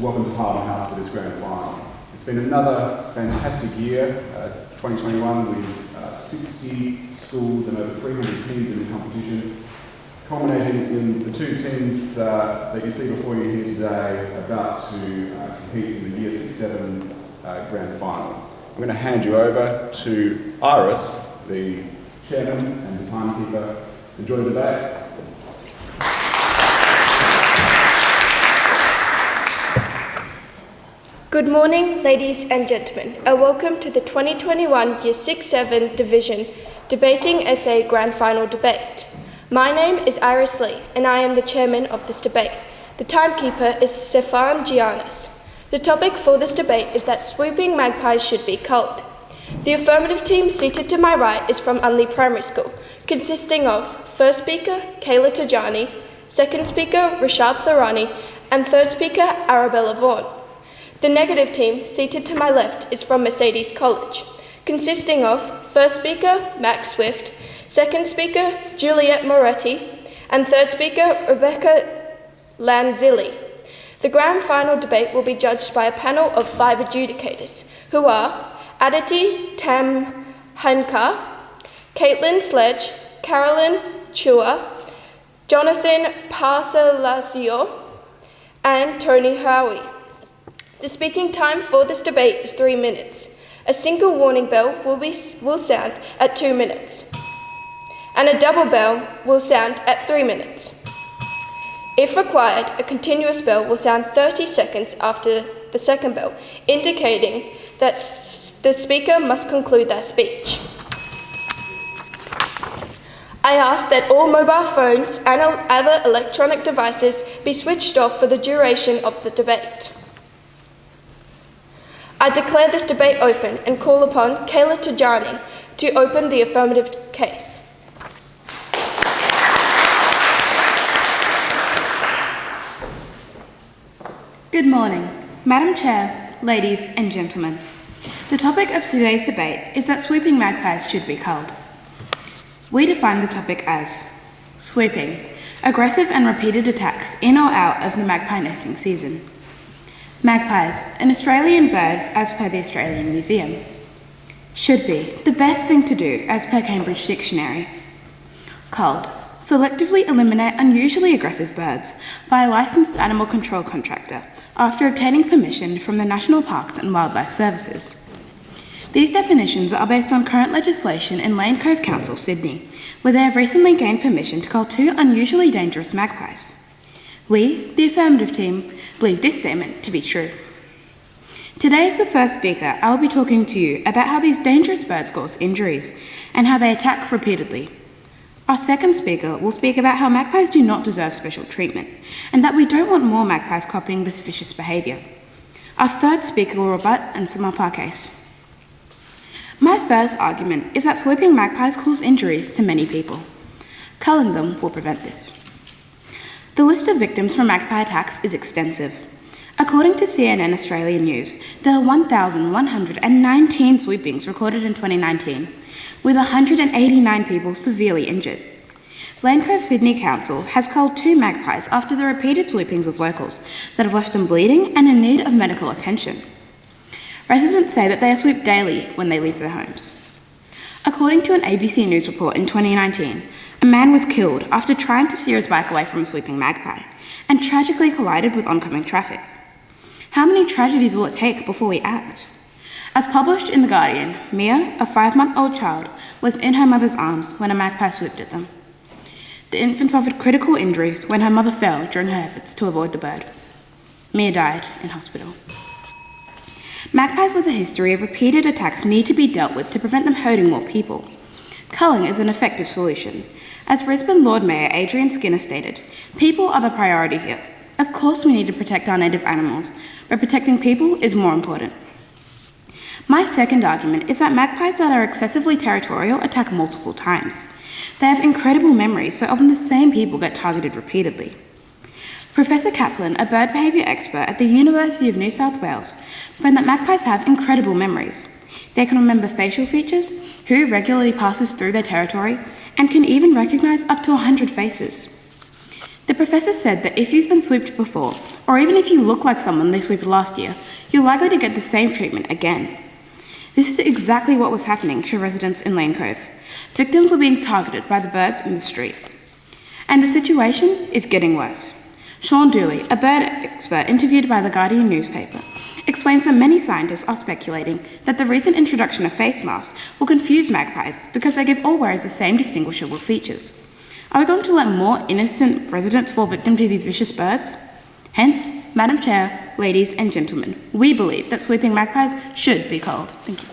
welcome to Parliament House for this grand final. It's been another fantastic year, 2021, with 60 schools and over 300 teams in the competition, culminating in the two teams that you see before you here today about to compete in the Year 6-7 grand final. I'm going to hand you over to Iris, the chairman and the timekeeper. Enjoy the debate. Good morning, ladies and gentlemen, and welcome to the 2021 Year 6-7 Division Debating Essay Grand Final Debate. My name is Iris Lee, and I am the chairman of this debate. The timekeeper is Stefan Giannis. The topic for this debate is that swooping magpies should be culled. The affirmative team seated to my right is from Unley Primary School, consisting of first speaker, Kayla Tajani, second speaker, Rashad Thorani, and third speaker, Arabella Vaughan. The negative team, seated to my left, is from Mercedes College, consisting of first speaker, Max Swift, second speaker, Juliet Moretti, and third speaker, Rebecca Lanzilli. The grand final debate will be judged by a panel of 5 adjudicators, who are Aditi Tamhankar, Caitlin Sledge, Carolyn Chua, Jonathan Parcelasio, and Tony Howie. The speaking time for this debate is 3 minutes. A single warning bell will sound at 2 minutes, and a double bell will sound at 3 minutes. If required, a continuous bell will sound 30 seconds after the second bell, indicating that the speaker must conclude their speech. I ask that all mobile phones and other electronic devices be switched off for the duration of the debate. I declare this debate open and call upon Kayla Tajani to open the affirmative case. Good morning, Madam Chair, ladies and gentlemen. The topic of today's debate is that swooping magpies should be culled. We define the topic as swooping, aggressive and repeated attacks in or out of the magpie nesting season. Magpies, an Australian bird as per the Australian Museum. Should be, the best thing to do as per Cambridge Dictionary. Culled, selectively eliminate unusually aggressive birds by a licensed animal control contractor after obtaining permission from the National Parks and Wildlife Services. These definitions are based on current legislation in Lane Cove Council, Sydney, where they have recently gained permission to cull 2 unusually dangerous magpies. We, the affirmative team, believe this statement to be true. Today, as the first speaker, I will be talking to you about how these dangerous birds cause injuries and how they attack repeatedly. Our second speaker will speak about how magpies do not deserve special treatment and that we don't want more magpies copying this vicious behaviour. Our third speaker will rebut and sum up our case. My first argument is that swooping magpies cause injuries to many people. Culling them will prevent this. The list of victims from magpie attacks is extensive. According to CNN Australian News, there are 1,119 swoopings recorded in 2019, with 189 people severely injured. Lane Cove Sydney Council has culled 2 magpies after the repeated swoopings of locals that have left them bleeding and in need of medical attention. Residents say that they are swooped daily when they leave their homes. According to an ABC News report in 2019, a man was killed after trying to steer his bike away from a swooping magpie and tragically collided with oncoming traffic. How many tragedies will it take before we act? As published in The Guardian, Mia, a 5-month-old child, was in her mother's arms when a magpie swooped at them. The infant suffered critical injuries when her mother fell during her efforts to avoid the bird. Mia died in hospital. Magpies with a history of repeated attacks need to be dealt with to prevent them hurting more people. Culling is an effective solution. As Brisbane Lord Mayor Adrian Skinner stated, people are the priority here. Of course we need to protect our native animals, but protecting people is more important. My second argument is that magpies that are excessively territorial attack multiple times. They have incredible memories, so often the same people get targeted repeatedly. Professor Kaplan, a bird behaviour expert at the University of New South Wales, found that magpies have incredible memories. They can remember facial features, who regularly passes through their territory, and can even recognise up to 100 faces. The professor said that if you've been swooped before, or even if you look like someone they swooped last year, you're likely to get the same treatment again. This is exactly what was happening to residents in Lane Cove. Victims were being targeted by the birds in the street. And the situation is getting worse. Sean Dooley, a bird expert interviewed by the Guardian newspaper, explains that many scientists are speculating that the recent introduction of face masks will confuse magpies because they give all wearers the same distinguishable features. Are we going to let more innocent residents fall victim to these vicious birds? Hence, Madam Chair, ladies and gentlemen, we believe that swooping magpies should be culled. Thank you.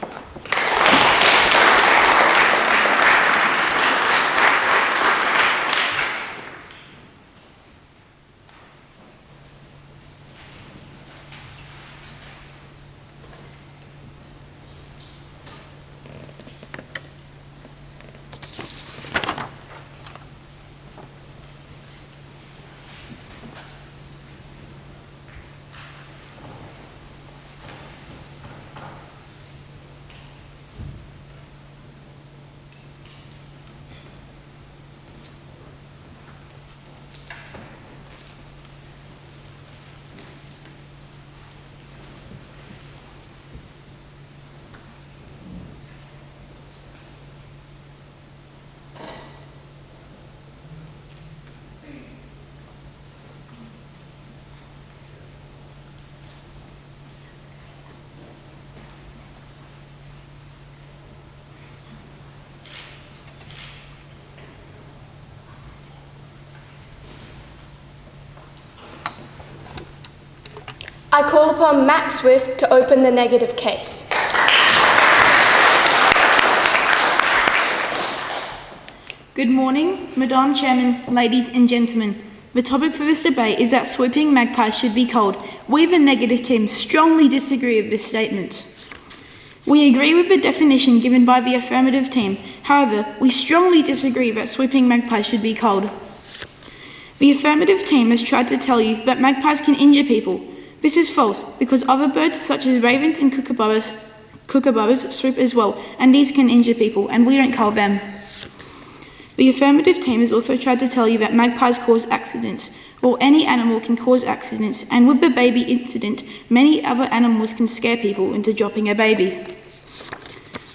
I call upon Matt Swift to open the negative case. Good morning, Madam Chairman, ladies and gentlemen. The topic for this debate is that swooping magpies should be culled. We, the negative team, strongly disagree with this statement. We agree with the definition given by the affirmative team. However, we strongly disagree that swooping magpies should be culled. The affirmative team has tried to tell you that magpies can injure people. This is false because other birds such as ravens and kookaburras swoop as well, and these can injure people, and we don't cull them. The affirmative team has also tried to tell you that magpies cause accidents. Well, any animal can cause accidents, and with the baby incident, many other animals can scare people into dropping a baby.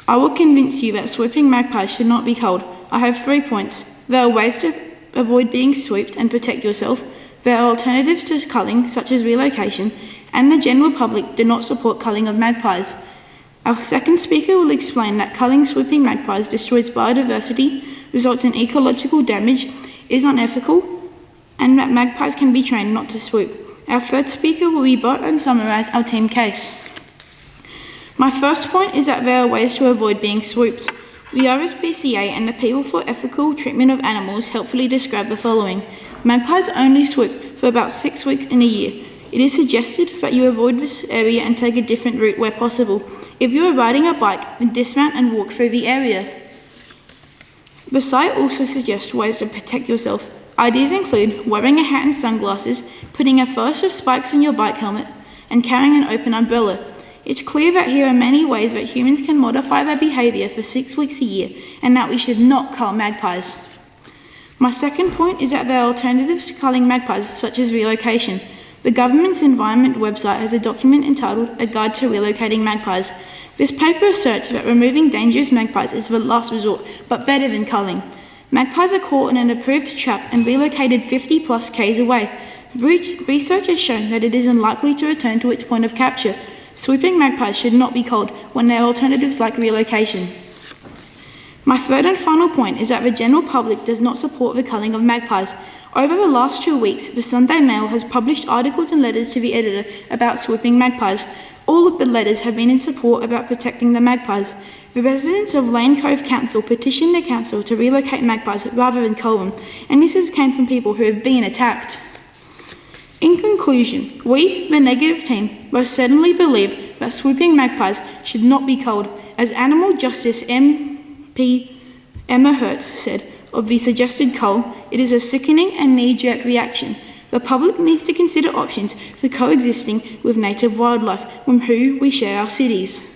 I will convince you that swooping magpies should not be culled. I have 3 points. There are ways to avoid being swooped and protect yourself. There are alternatives to culling, such as relocation, and the general public do not support culling of magpies. Our second speaker will explain that culling swooping magpies destroys biodiversity, results in ecological damage, is unethical, and that magpies can be trained not to swoop. Our third speaker will rebut and summarise our team case. My first point is that there are ways to avoid being swooped. The RSPCA and the People for Ethical Treatment of Animals helpfully describe the following. Magpies only swoop for about 6 weeks in a year. It is suggested that you avoid this area and take a different route where possible. If you are riding a bike, then dismount and walk through the area. The site also suggests ways to protect yourself. Ideas include wearing a hat and sunglasses, putting a furse of spikes on your bike helmet, and carrying an open umbrella. It's clear that here are many ways that humans can modify their behaviour for 6 weeks a year, and that we should not cull magpies. My second point is that there are alternatives to culling magpies, such as relocation. The government's environment website has a document entitled A Guide to Relocating Magpies. This paper asserts that removing dangerous magpies is the last resort, but better than culling. Magpies are caught in an approved trap and relocated 50 plus k's away. Research has shown that it is unlikely to return to its point of capture. Swooping magpies should not be culled when there are alternatives like relocation. My third and final point is that the general public does not support the culling of magpies. Over the last 2 weeks, the Sunday Mail has published articles and letters to the editor about swooping magpies. All of the letters have been in support about protecting the magpies. The residents of Lane Cove Council petitioned the council to relocate magpies rather than cull them, and this came from people who have been attacked. In conclusion, we, the negative team, most certainly believe that swooping magpies should not be culled. As Animal Justice MP Emma Hertz said of the suggested cull, it is a sickening and knee-jerk reaction. The public needs to consider options for coexisting with native wildlife with whom we share our cities.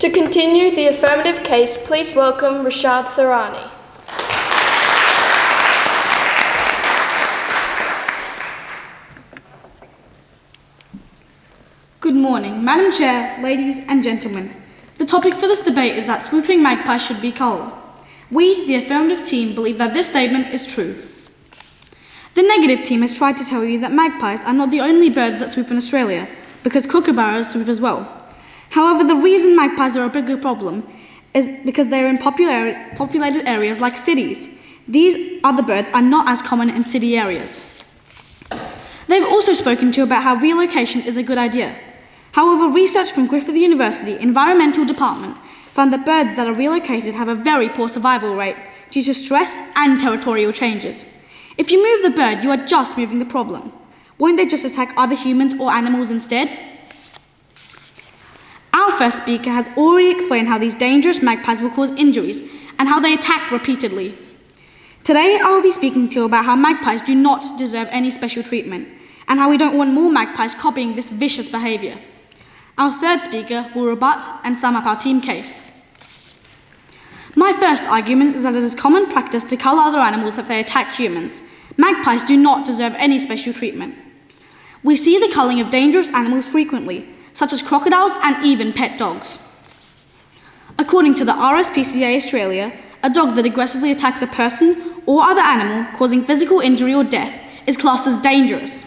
To continue the affirmative case, please welcome Rashad Thorani. Good morning, Madam Chair, ladies and gentlemen. The topic for this debate is that swooping magpies should be culled. We, the affirmative team, believe that this statement is true. The negative team has tried to tell you that magpies are not the only birds that swoop in Australia, because kookaburras swoop as well. However, the reason magpies are a bigger problem is because they are in populated areas like cities. These other birds are not as common in city areas. They've also spoken to you about how relocation is a good idea. However, research from Griffith University Environmental Department found that birds that are relocated have a very poor survival rate due to stress and territorial changes. If you move the bird, you are just moving the problem. Won't they just attack other humans or animals instead? Our first speaker has already explained how these dangerous magpies will cause injuries and how they attack repeatedly. Today, I will be speaking to you about how magpies do not deserve any special treatment and how we don't want more magpies copying this vicious behaviour. Our third speaker will rebut and sum up our team case. My first argument is that it is common practice to cull other animals if they attack humans. Magpies do not deserve any special treatment. We see the culling of dangerous animals frequently, such as crocodiles and even pet dogs. According to the RSPCA Australia, a dog that aggressively attacks a person or other animal, causing physical injury or death, is classed as dangerous.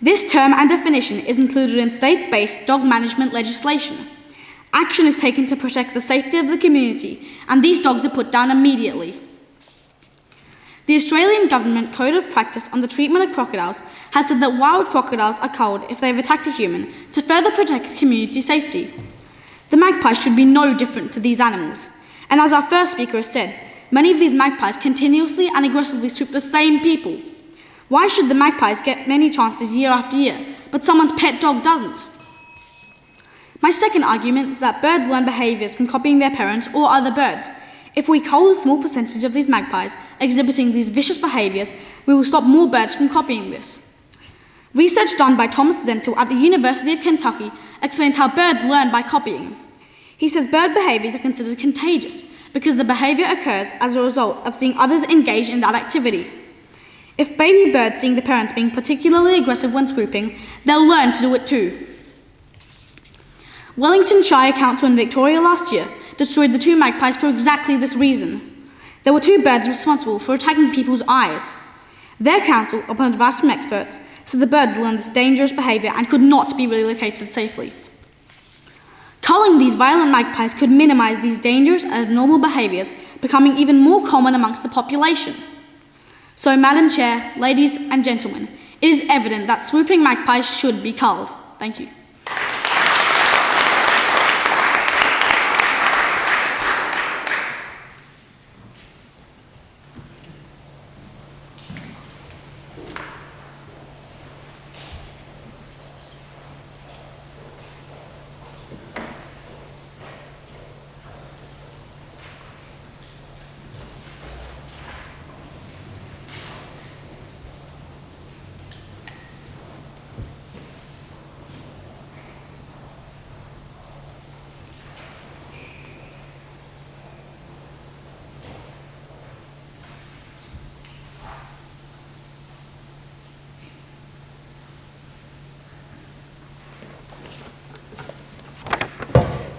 This term and definition is included in state-based dog management legislation. Action is taken to protect the safety of the community, and these dogs are put down immediately. The Australian Government Code of Practice on the Treatment of Crocodiles has said that wild crocodiles are culled if they have attacked a human to further protect community safety. The magpies should be no different to these animals, and as our first speaker has said, many of these magpies continuously and aggressively swoop the same people. Why should the magpies get many chances year after year, but someone's pet dog doesn't? My second argument is that birds learn behaviours from copying their parents or other birds. If we cull a small percentage of these magpies exhibiting these vicious behaviours, we will stop more birds from copying this. Research done by Thomas Zentel at the University of Kentucky explains how birds learn by copying. He says bird behaviours are considered contagious because the behaviour occurs as a result of seeing others engage in that activity. If baby birds seeing the parents being particularly aggressive when swooping, they'll learn to do it too. Wellington Shire Council in Victoria last year destroyed the two magpies for exactly this reason. There were two birds responsible for attacking people's eyes. Their council, upon advice from experts, said the birds learned this dangerous behaviour and could not be relocated safely. Culling these violent magpies could minimise these dangerous and abnormal behaviours becoming even more common amongst the population. So, Madam Chair, ladies and gentlemen, it is evident that swooping magpies should be culled. Thank you.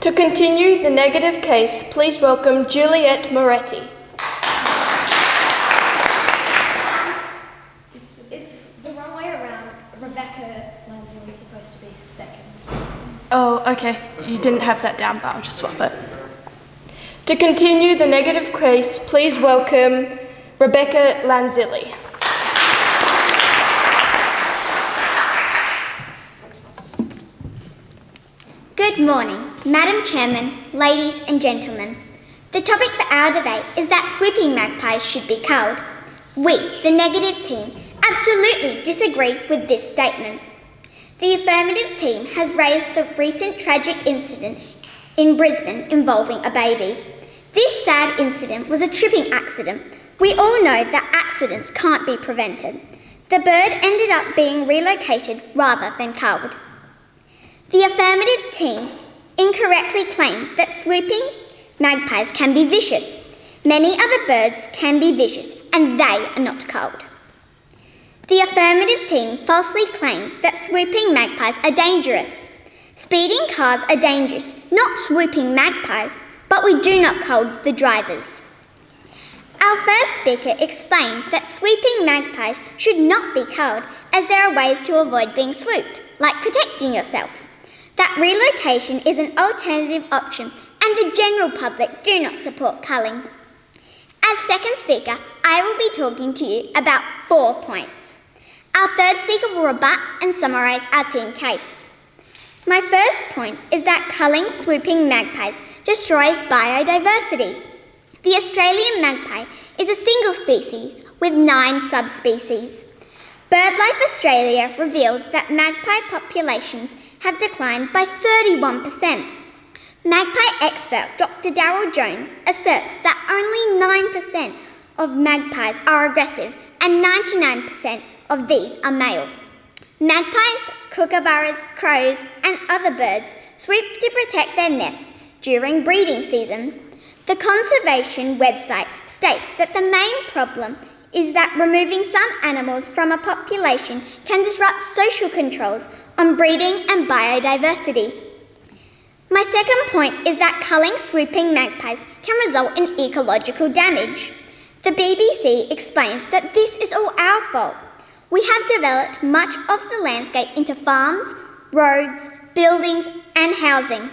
To continue the negative case, please welcome Juliet Moretti. It's the wrong way around. Rebecca Lindsay was supposed to be second. Oh, okay. You didn't have that down, but I'll just swap it. To continue the negative case, please welcome Rebecca Lanzilli. Good morning, Madam Chairman, ladies and gentlemen. The topic for our debate is that swooping magpies should be culled. We, the negative team, absolutely disagree with this statement. The affirmative team has raised the recent tragic incident in Brisbane involving a baby. This sad incident was a tripping accident. We all know that accidents can't be prevented. The bird ended up being relocated rather than culled. The affirmative team incorrectly claimed that swooping magpies can be vicious. Many other birds can be vicious, and they are not culled. The Affirmative team falsely claimed that swooping magpies are dangerous. Speeding cars are dangerous, not swooping magpies, but we do not cull the drivers. Our first speaker explained that swooping magpies should not be culled as there are ways to avoid being swooped, like protecting yourself. That relocation is an alternative option and the general public do not support culling. As second speaker, I will be talking to you about 4 points. Our third speaker will rebut and summarise our team case. My first point is that culling swooping magpies destroys biodiversity. The Australian magpie is a single species with 9 subspecies. BirdLife Australia reveals that magpie populations have declined by 31%. Magpie expert Dr. Darryl Jones asserts that only 9% of magpies are aggressive and 99% of these are male. Magpies, kookaburras, crows and other birds swoop to protect their nests during breeding season. The conservation website states that the main problem is that removing some animals from a population can disrupt social controls on breeding and biodiversity. My second point is that culling swooping magpies can result in ecological damage. The BBC explains that this is all our fault. We have developed much of the landscape into farms, roads, buildings and housing.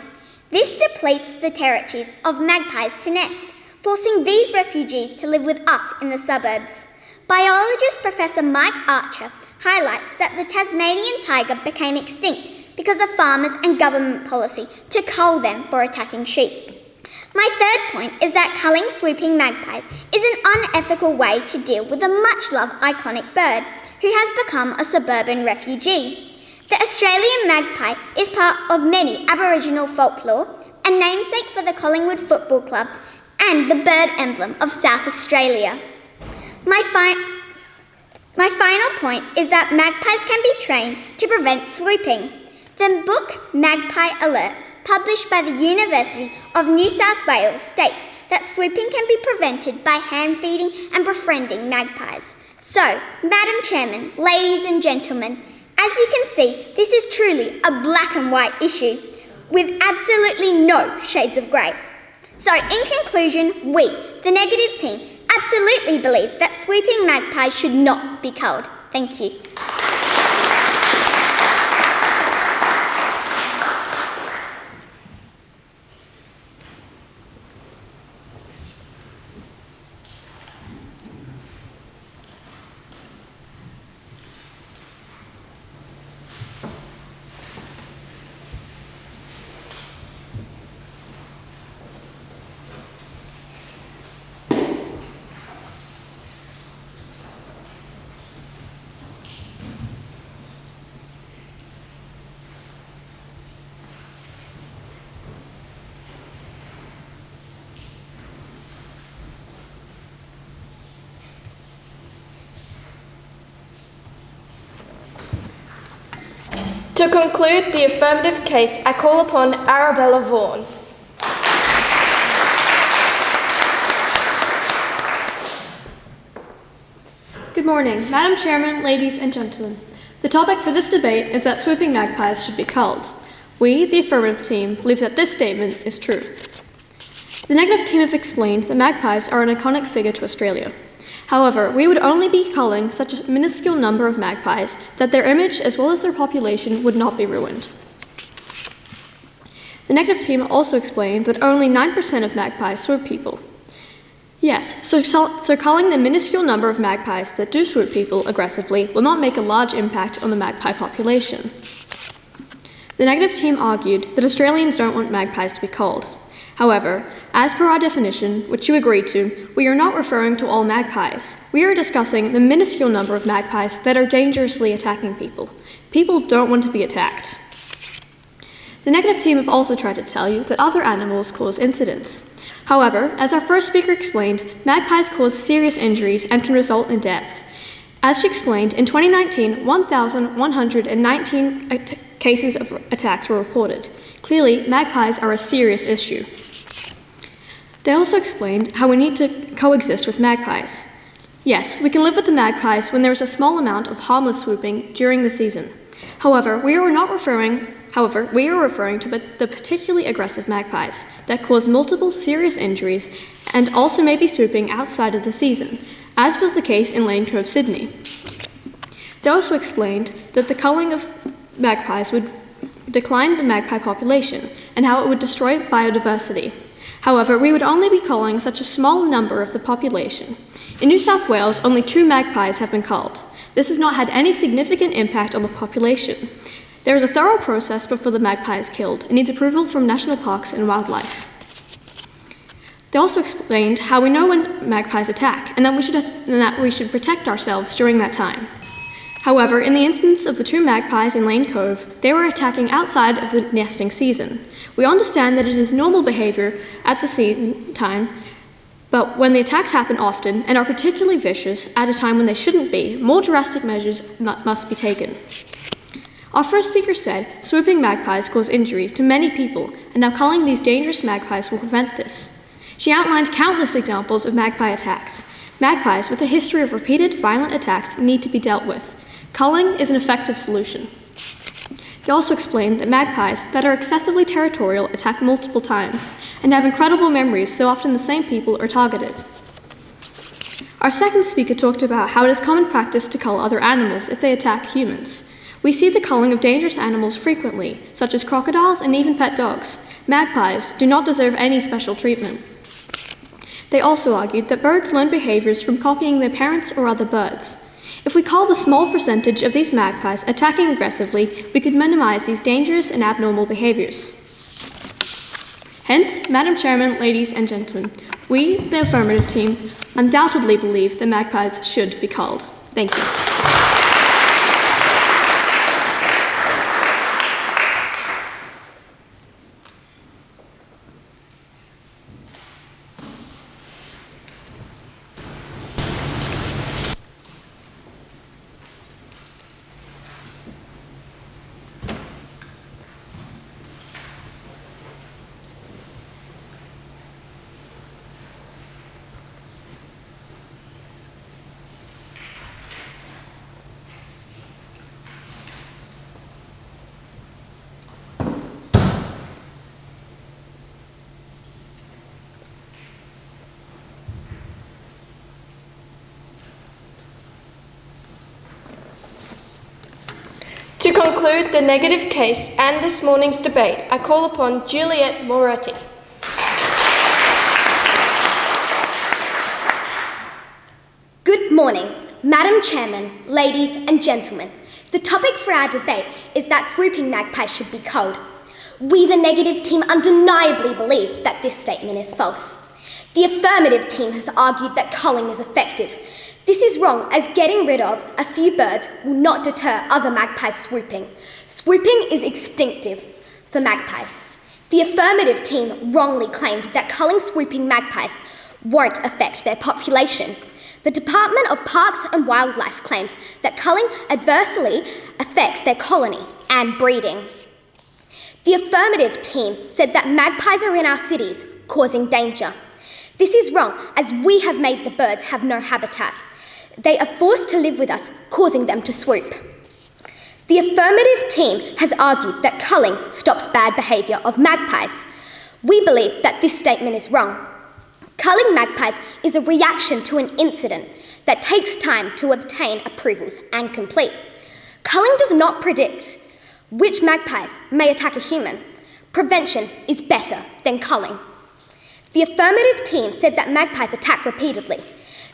This depletes the territories of magpies to nest, forcing these refugees to live with us in the suburbs. Biologist Professor Mike Archer highlights that the Tasmanian tiger became extinct because of farmers and government policy to cull them for attacking sheep. My third point is that culling swooping magpies is an unethical way to deal with a much-loved iconic bird who has become a suburban refugee. The Australian magpie is part of many Aboriginal folklore, a namesake for the Collingwood Football Club and the bird emblem of South Australia. My final point is that magpies can be trained to prevent swooping. The book Magpie Alert, published by the University of New South Wales, states that swooping can be prevented by hand-feeding and befriending magpies. So, Madam Chairman, ladies and gentlemen, as you can see, this is truly a black and white issue with absolutely no shades of grey. So, in conclusion, we, the negative team, absolutely believe that swooping magpies should not be culled. Thank you. To conclude the affirmative case, I call upon Arabella Vaughan. Good morning, Madam Chairman, ladies and gentlemen. The topic for this debate is that swooping magpies should be culled. We, the affirmative team, believe that this statement is true. The negative team have explained that magpies are an iconic figure to Australia. However, we would only be culling such a minuscule number of magpies that their image as well as their population would not be ruined. The negative team also explained that only 9% of magpies swoop people. Yes, so culling the minuscule number of magpies that do swoop people aggressively will not make a large impact on the magpie population. The negative team argued that Australians don't want magpies to be culled. However, as per our definition, which you agreed to, we are not referring to all magpies. We are discussing the minuscule number of magpies that are dangerously attacking people. People don't want to be attacked. The negative team have also tried to tell you that other animals cause incidents. However, as our first speaker explained, magpies cause serious injuries and can result in death. As she explained, in 2019, 1,119 cases of attacks were reported. Clearly, magpies are a serious issue. They also explained how we need to coexist with magpies. Yes, we can live with the magpies when there is a small amount of harmless swooping during the season. However, we are referring to the particularly aggressive magpies that cause multiple serious injuries and also may be swooping outside of the season, as was the case in Lane Cove, Sydney. They also explained that the culling of magpies would decline the magpie population and how it would destroy biodiversity. However, we would only be culling such a small number of the population. In New South Wales, only 2 magpies have been culled. This has not had any significant impact on the population. There is a thorough process before the magpie is killed and needs approval from national parks and wildlife. They also explained how we know when magpies attack and that we should protect ourselves during that time. However, in the instance of the 2 magpies in Lane Cove, they were attacking outside of the nesting season. We understand that it is normal behaviour at the season time, but when the attacks happen often and are particularly vicious at a time when they shouldn't be, more drastic measures must be taken. Our first speaker said swooping magpies cause injuries to many people, and now culling these dangerous magpies will prevent this. She outlined countless examples of magpie attacks. Magpies with a history of repeated violent attacks need to be dealt with. Culling is an effective solution. They also explained that magpies that are excessively territorial attack multiple times and have incredible memories, so often the same people are targeted. Our second speaker talked about how it is common practice to cull other animals if they attack humans. We see the culling of dangerous animals frequently, such as crocodiles and even pet dogs. Magpies do not deserve any special treatment. They also argued that birds learn behaviours from copying their parents or other birds. If we cull the small percentage of these magpies attacking aggressively, we could minimise these dangerous and abnormal behaviours. Hence, Madam Chairman, ladies and gentlemen, we, the Affirmative team, undoubtedly believe that magpies should be culled. Thank you. To conclude the negative case and this morning's debate, I call upon Juliet Moretti. Good morning, Madam Chairman, ladies and gentlemen. The topic for our debate is that swooping magpies should be culled. We, the negative team, undeniably believe that this statement is false. The affirmative team has argued that culling is effective. This is wrong, as getting rid of a few birds will not deter other magpies swooping. Swooping is extinctive for magpies. The affirmative team wrongly claimed that culling swooping magpies won't affect their population. The Department of Parks and Wildlife claims that culling adversely affects their colony and breeding. The affirmative team said that magpies are in our cities, causing danger. This is wrong, as we have made the birds have no habitat. They are forced to live with us, causing them to swoop. The affirmative team has argued that culling stops bad behaviour of magpies. We believe that this statement is wrong. Culling magpies is a reaction to an incident that takes time to obtain approvals and complete. Culling does not predict which magpies may attack a human. Prevention is better than culling. The affirmative team said that magpies attack repeatedly.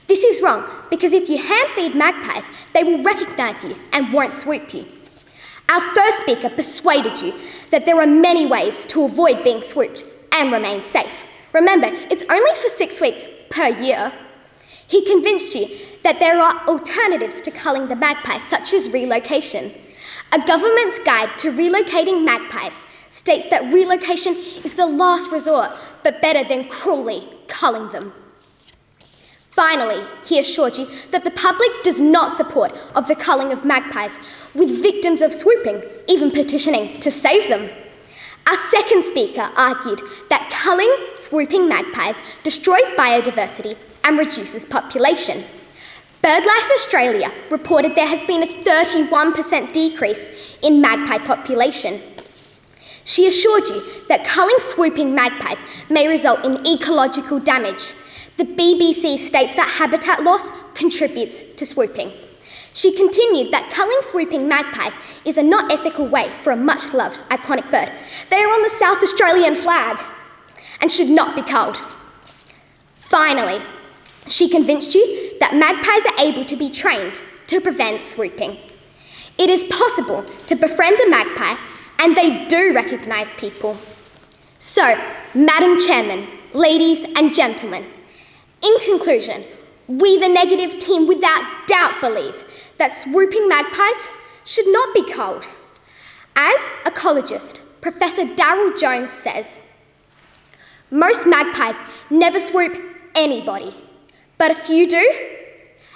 This is wrong, because if you hand feed magpies, they will recognise you and won't swoop you. Our first speaker persuaded you that there are many ways to avoid being swooped and remain safe. Remember, it's only for 6 weeks per year. He convinced you that there are alternatives to culling the magpies, such as relocation. A government's guide to relocating magpies states that relocation is the last resort, but better than cruelly culling them. Finally, he assured you that the public does not support of the culling of magpies, with victims of swooping even petitioning to save them. Our second speaker argued that culling swooping magpies destroys biodiversity and reduces population. BirdLife Australia reported there has been a 31% decrease in magpie population. She assured you that culling swooping magpies may result in ecological damage. The BBC states that habitat loss contributes to swooping. She continued that culling swooping magpies is a not ethical way for a much-loved iconic bird. They are on the South Australian flag and should not be culled. Finally, she convinced you that magpies are able to be trained to prevent swooping. It is possible to befriend a magpie, and they do recognise people. So, Madam Chairman, ladies and gentlemen, in conclusion, we the negative team without doubt believe that swooping magpies should not be culled. As ecologist Professor Darryl Jones says, most magpies never swoop anybody, but a few do,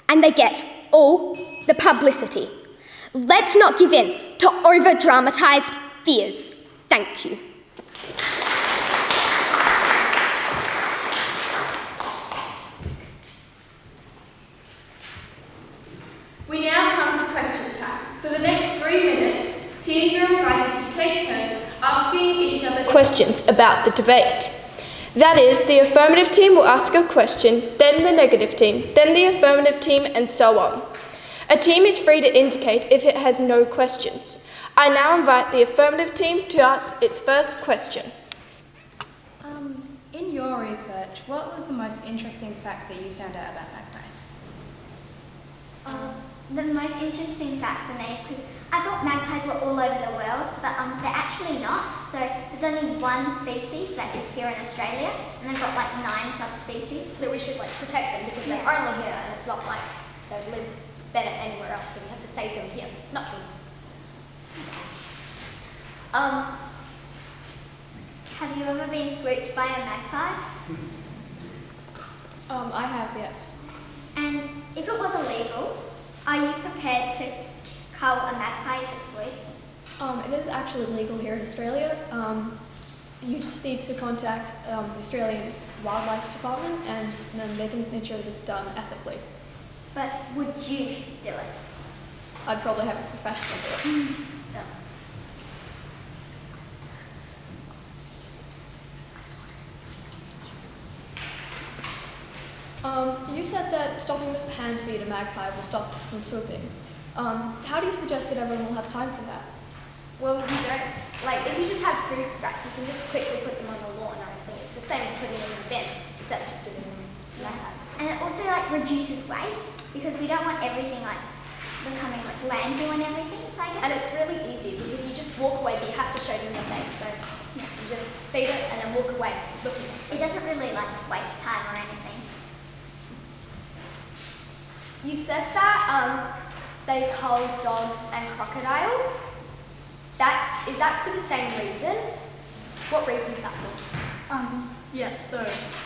and they get all the publicity. Let's not give in to over-dramatised fears. Thank you. We now come to question time. For the next 3 minutes, teams are invited to take turns asking each other questions about the debate. That is, the affirmative team will ask a question, then the negative team, then the affirmative team, and so on. A team is free to indicate if it has no questions. I now invite the affirmative team to ask its first question. In your research, what was the most interesting fact that you found out about magpies? The most interesting fact for me, because I thought magpies were all over the world, but they're actually not. So there's only one species that is here in Australia, and they've got like 9 subspecies. So we should protect them because they're only here, and it's not like they live better anywhere else. So we have to save them here, not kill them. Have you ever been swooped by a magpie? I have, yes. And if it was illegal, are you prepared to cull a magpie if it swoops? It is actually legal here in Australia. You just need to contact the Australian Wildlife Department and then they can make sure that it's done ethically. But would you do it? I'd probably have a professional do it. No. You said that stopping the hand feed a magpie will stop it from swooping. How do you suggest that everyone will have time for that? Well, you don't, if you just have food scraps, you can just quickly put them on the lawn and everything. It's the same as putting them in a bin, except just giving them to magpies. And it also reduces waste, because we don't want everything becoming landfill and everything. So I guess And it's really easy because you just walk away, but you have to show them your face. So you just feed it and then walk away, looking at it doesn't really waste time or anything. You said that they cull dogs and crocodiles. Is that for the same reason? What reason is that for? Yeah, so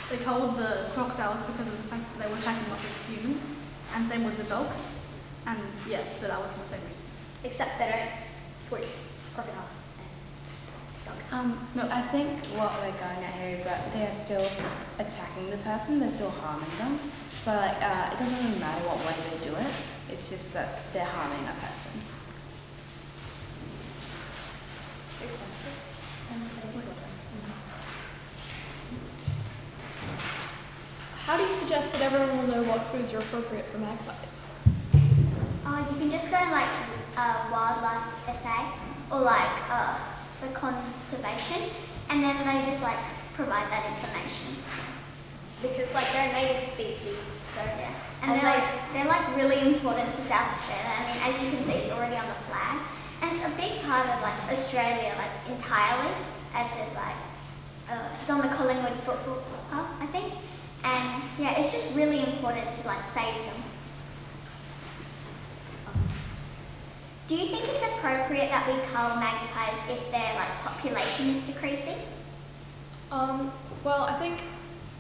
they culled the crocodiles because of the fact that they were attacking lots of humans, and same with the dogs. And yeah, so that was for the same reason. Except they don't swoop crocodiles and dogs. No, I think what we're going at here is that they're still attacking the person, they're still harming them. So it doesn't really matter what way they do it, it's just that they're harming a person. How do you suggest that everyone will know what foods are appropriate for magpies? You can just go wildlife SA or the conservation, and then they just provide that information. Because they're a native species, so Yeah, and they're really important to South Australia. I mean, as you can see, it's already on the flag, and it's a big part of Australia, entirely. As there's it's on the Collingwood Football Club, I think, and yeah, it's just really important to save them. Do you think it's appropriate that we cull magpies if their population is decreasing? Well, I think,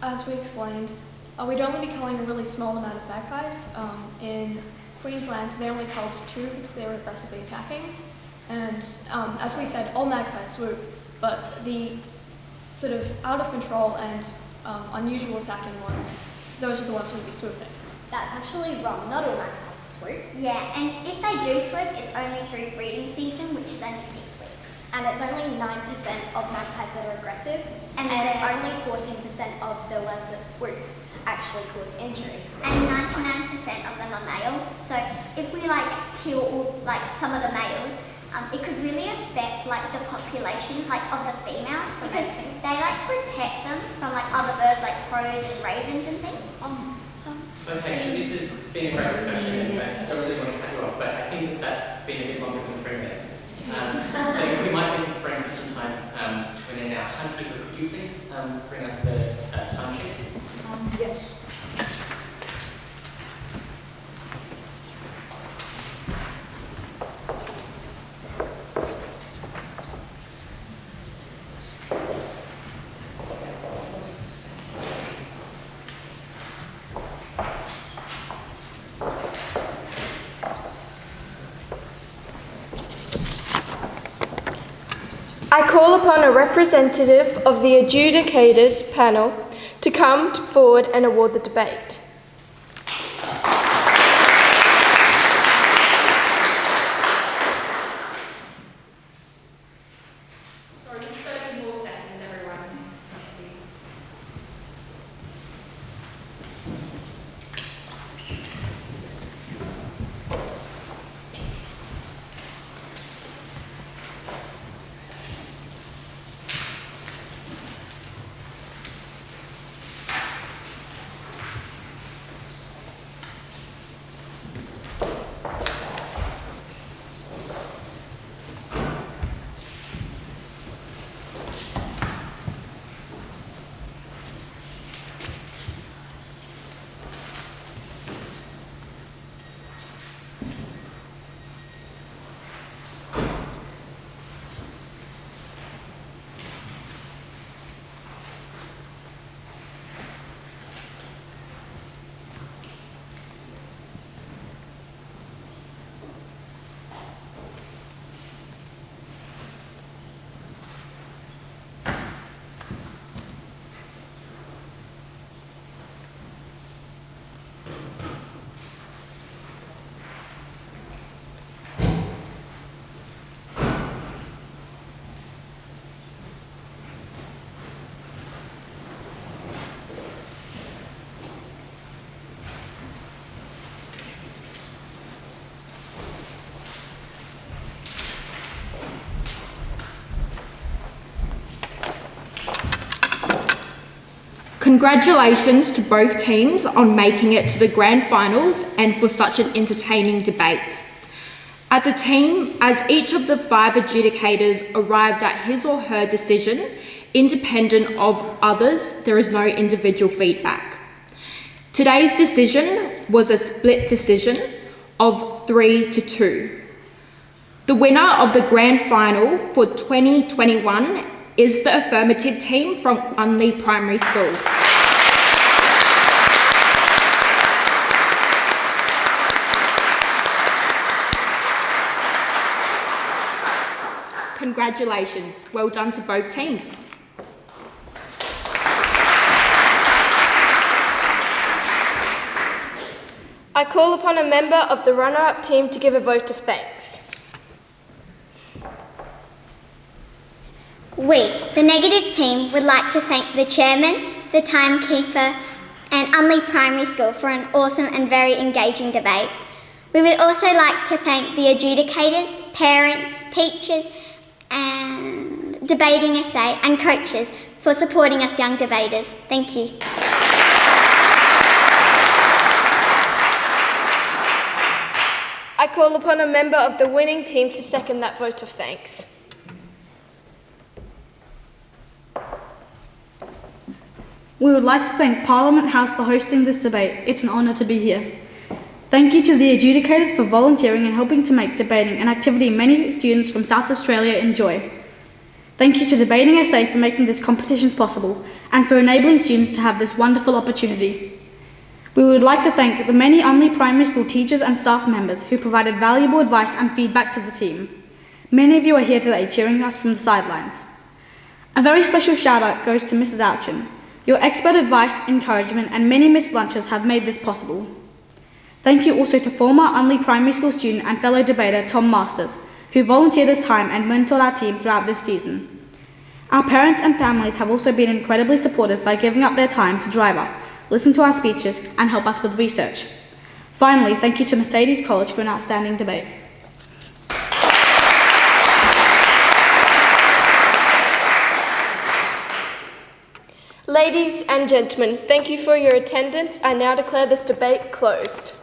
as we explained, we'd only be culling a really small amount of magpies. In Queensland, they only culled 2 because they were aggressively attacking. And as we said, all magpies swoop, but the sort of out of control and unusual attacking ones, those are the ones we'd be swooping. That's actually wrong. Not all magpies swoop. Yeah, and if they do swoop, it's only through breeding season, which is only 6 weeks. And it's only 9% of magpies that are aggressive, And only 14% of the ones that swoop actually cause injury. And 99% of them are male. So if we kill all, some of the males, it could really affect the population of the females because they protect them from other birds like crows and ravens and things. Okay, so this has been a great discussion, and I don't really want to cut you off, but I think that's been a bit longer than 3 minutes. So if we might be bringing some time to an end our timekeeper, could you please bring us the time sheet? Yes. I call upon a representative of the adjudicators panel to come forward and award the debate. Sorry, just 30 more seconds, everyone. Congratulations to both teams on making it to the grand finals and for such an entertaining debate. As a team, as each of the 5 adjudicators arrived at his or her decision, independent of others, there is no individual feedback. Today's decision was a split decision of 3-2. The winner of the grand final for 2021 is the Affirmative team from Unley Primary School. Congratulations, well done to both teams. I call upon a member of the runner-up team to give a vote of thanks. We, the negative team, would like to thank the chairman, the timekeeper, and Unley Primary School for an awesome and very engaging debate. We would also like to thank the adjudicators, parents, teachers, and debating essay and coaches for supporting us young debaters. Thank you. I call upon a member of the winning team to second that vote of thanks. We would like to thank Parliament House for hosting this debate. It's an honour to be here. Thank you to the adjudicators for volunteering and helping to make debating an activity many students from South Australia enjoy. Thank you to Debating SA for making this competition possible and for enabling students to have this wonderful opportunity. We would like to thank the many Unley Primary School teachers and staff members who provided valuable advice and feedback to the team. Many of you are here today cheering us from the sidelines. A very special shout out goes to Mrs. Ouchin. Your expert advice, encouragement and many missed lunches have made this possible. Thank you also to former Unley Primary School student and fellow debater Tom Masters, who volunteered his time and mentored our team throughout this season. Our parents and families have also been incredibly supportive by giving up their time to drive us, listen to our speeches and help us with research. Finally, thank you to Mercedes College for an outstanding debate. Ladies and gentlemen, thank you for your attendance. I now declare this debate closed.